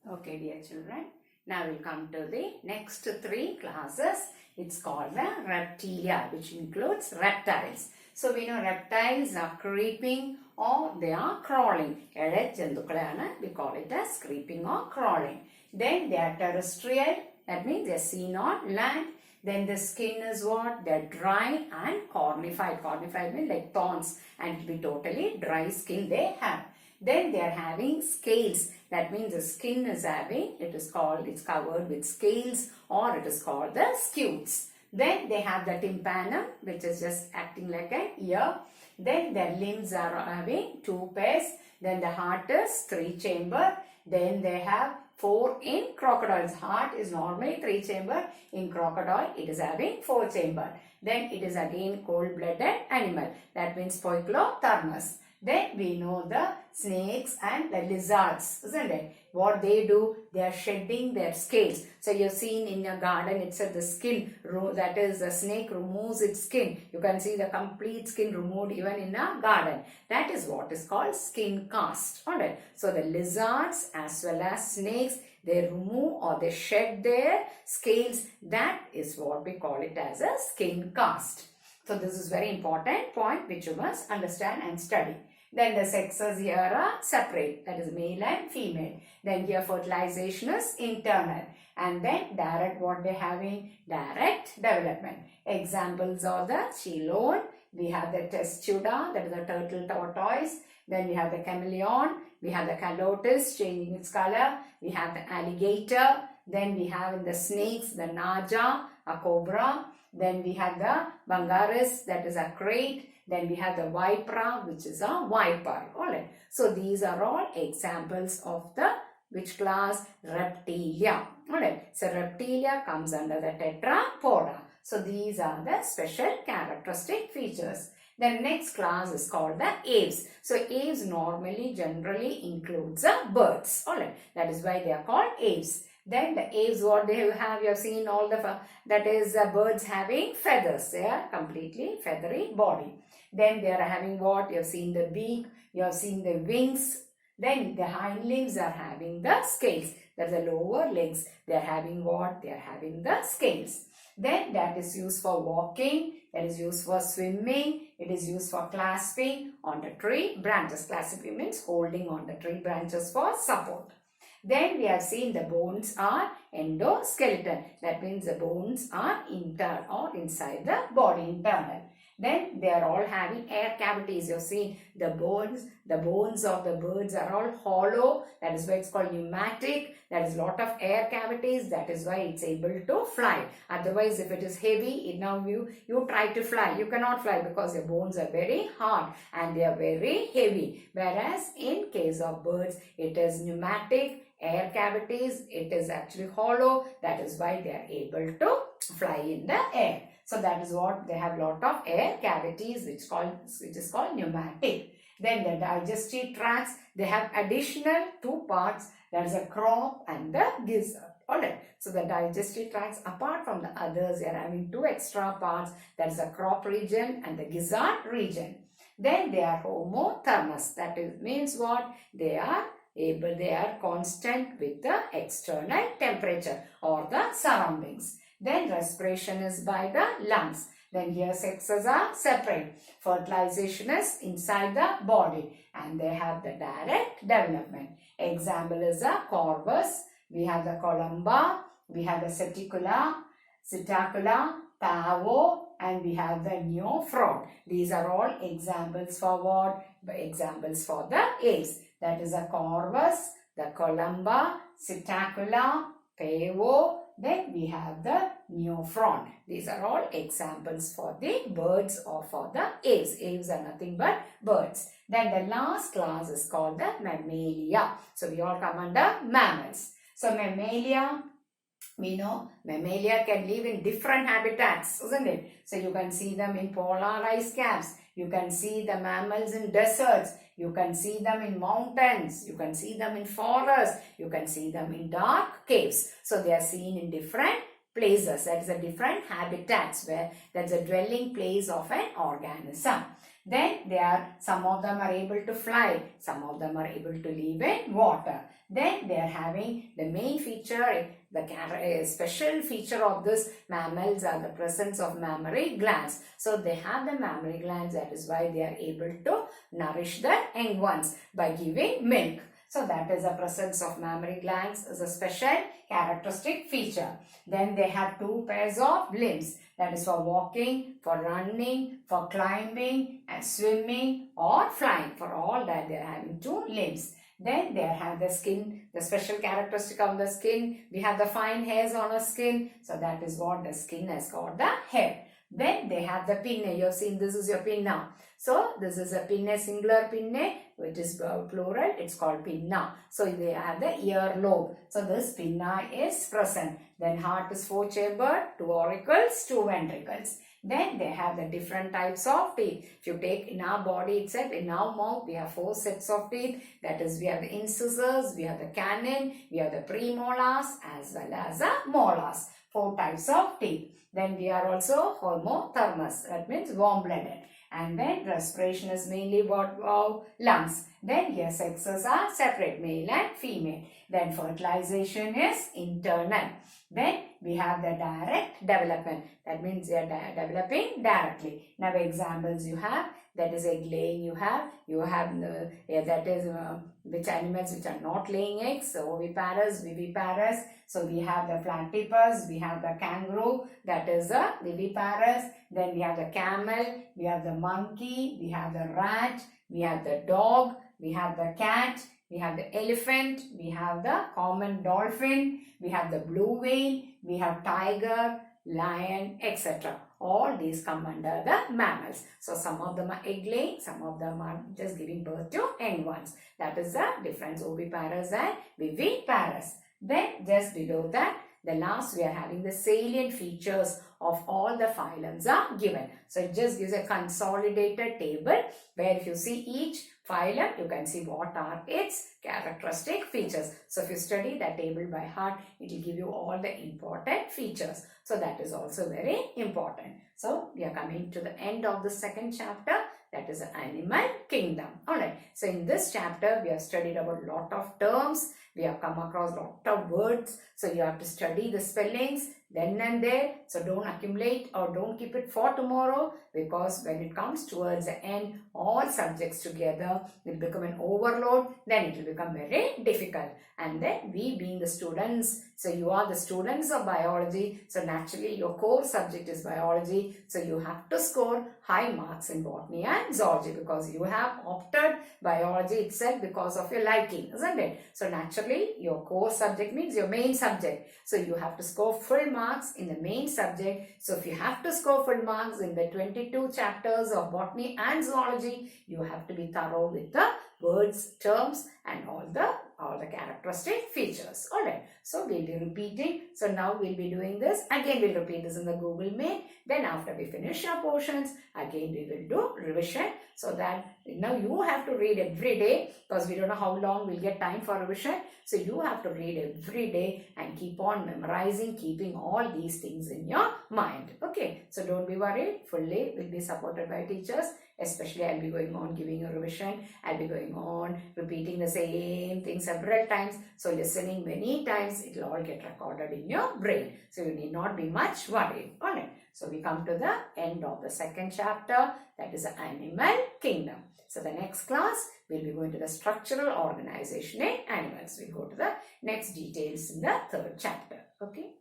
Okay, dear children. Now we'll come to the next three classes. It's called the reptilia, which includes reptiles. So we know reptiles are creeping or they are crawling. We call it as creeping or crawling. Then they are terrestrial. That means they are seen on land. Then the skin is what? They are dry and cornified. Cornified means like thorns, and it will be totally dry skin they have. Then they are having scales. That means the skin is having, it's covered with scales, or it is called the scutes. Then they have the tympanum, which is just acting like an ear. Then their limbs are having two pairs. Then the heart is 3-chamber. Then they have 4 in crocodile's. Heart is normally 3-chamber. In crocodile, it is having 4-chamber. Then it is again cold-blooded animal. That means poikilothermus. Then we know the snakes and the lizards, isn't it? What they do, they are shedding their scales. So you've seen in your garden, it's the skin, that is the snake removes its skin. You can see the complete skin removed even in a garden. That is what is called skin cast. Alright. So the lizards as well as snakes, they remove or they shed their scales. That is what we call it as a skin cast. So this is very important point which you must understand and study. Then the sexes here are separate, that is male and female. Then here fertilization is internal. And then direct, what they having? Direct development. Examples are the chelone, we have the testuda, that is the turtle tortoise. Then we have the chameleon, we have the calotis changing its color, we have the alligator. Then we have in the snakes the naja, a cobra. Then we have the bangaris, that is a crate. Then we have the vipera, which is a viper. Alright. So these are all examples of the which class? Reptilia. Alright. So reptilia comes under the tetrapoda. So these are the special characteristic features. The next class is called the aves. So aves normally generally includes birds. Alright. That is why they are called aves. Then the aves, what they have, you have seen all the, that is birds having feathers. They are completely feathery body. Then they are having what? You have seen the beak, you have seen the wings. Then the hind limbs are having the scales. That's the lower legs. They are having what? They are having the scales. Then that is used for walking, that is used for swimming, it is used for clasping on the tree branches. Clasping means holding on the tree branches for support. Then we have seen the bones are endoskeleton. That means the bones are internal or inside the body, internal. Then they are all having air cavities. You see the bones of the birds are all hollow. That is why it's called pneumatic. That is lot of air cavities. That is why it's able to fly. Otherwise, if it is heavy, now you try to fly. You cannot fly because your bones are very hard and they are very heavy. Whereas in case of birds, it is pneumatic, air cavities. It is actually hollow. That is why they are able to fly in the air. So that is what they have, lot of air cavities which is called pneumatic. Then the digestive tracts, they have additional 2 parts, that is a crop and the gizzard. Alright. So the digestive tracts, apart from the others, they are having 2 extra parts, that is a crop region and the gizzard region. Then they are homothermous. That means what? They are constant with the external temperature or the surroundings. Then respiration is by the lungs. Then here sexes are separate. Fertilization is inside the body and they have the direct development. Example is a corvus. We have the columba. We have the setacula, pavo, and we have the neophron. These are all examples for what? Examples for the aves. That is a corvus, the columba, setacula, pavo. Then we have the neophron. These are all examples for the birds or for the aves. Aves are nothing but birds. Then the last class is called the mammalia. So we all come under mammals. So mammalia, we know mammalia can live in different habitats, isn't it? So you can see them in polar ice caps. You can see the mammals in deserts. You can see them in mountains. You can see them in forests. You can see them in dark caves. So they are seen in different places. That is a different habitats where that's a dwelling place of an organism. Then some of them are able to fly, some of them are able to live in water. Then they are having the main feature, the special feature of this mammals are the presence of mammary glands. So they have the mammary glands, that is why they are able to nourish the young ones by giving milk. So that is the presence of mammary glands is a special characteristic feature. Then they have 2 pairs of limbs, that is for walking, for running, for climbing and swimming or flying. For all that they are having 2 limbs. Then they have the skin, the special characteristic of the skin. We have the fine hairs on our skin. So that is what the skin has got, the hair. Then they have the pinna. You have seen this is your pinna. So this is a pinna, singular pinna, which is plural. It's called pinna. So they have the ear lobe. So this pinna is present. Then heart is 4-chambered, 2 auricles, 2 ventricles. Then they have the different types of teeth. If you take in our body itself, in our mouth, we have 4 sets of teeth. That is, we have the incisors, we have the canine, we have the premolars as well as the molars. 4 types of teeth. Then we are also homothermous, that means warm-blooded. And then respiration is mainly about lungs. Then here sexes are separate, male and female. Then fertilization is internal. Then we have the direct development. That means they are developing directly. Now examples you have, that is egg laying you have that is which animals which are not laying eggs, so oviparous, viviparous. So we have the platypus, we have the kangaroo, that is a viviparous. Then we have the camel, we have the monkey, we have the rat, we have the dog, we have the cat, we have the elephant, we have the common dolphin, we have the blue whale, we have tiger, lion, etc. All these come under the mammals. So some of them are egg laying, some of them are just giving birth to young ones. That is the difference, oviparous and viviparous. Then just below that, the last we are having the salient features of all the phylums are given. So it just gives a consolidated table where if you see each phylum, you can see what are its characteristic features. So if you study that table by heart, it will give you all the important features. So that is also very important. So we are coming to the end of the second chapter, that is the animal kingdom. Alright, so in this chapter, we have studied about a lot of terms. We have come across a lot of words. So you have to study the spellings then and there. So don't accumulate or don't keep it for tomorrow, because when it comes towards the end, all subjects together will become an overload. Then it will become very difficult. And then we being the students, so you are the students of biology. So naturally your core subject is biology. So you have to score high marks in botany and zoology, because you have opted biology itself because of your liking, isn't it? So naturally your core subject means your main subject. So you have to score full marks in the main subject. So if you have to score full marks in the 22 chapters of botany and zoology, you have to be thorough with the words, terms and all the characteristic features. Alright, so we'll be repeating. So now we'll be doing this. Again, we'll repeat this in the Google Meet. Then after we finish our portions, again we will do revision, so that now you have to read every day, because we don't know how long we'll get time for revision. So you have to read every day and keep on memorizing, keeping all these things in your mind. Okay, so don't be worried. Fully will be supported by teachers. Especially I'll be going on giving a revision. I'll be going on repeating the same thing several times. So listening many times, it will all get recorded in your brain. So you need not be much worried. Alright. So we come to the end of the second chapter, that is the animal kingdom. So the next class, we'll be going to the structural organization in animals. We'll go to the next details in the third chapter. Okay.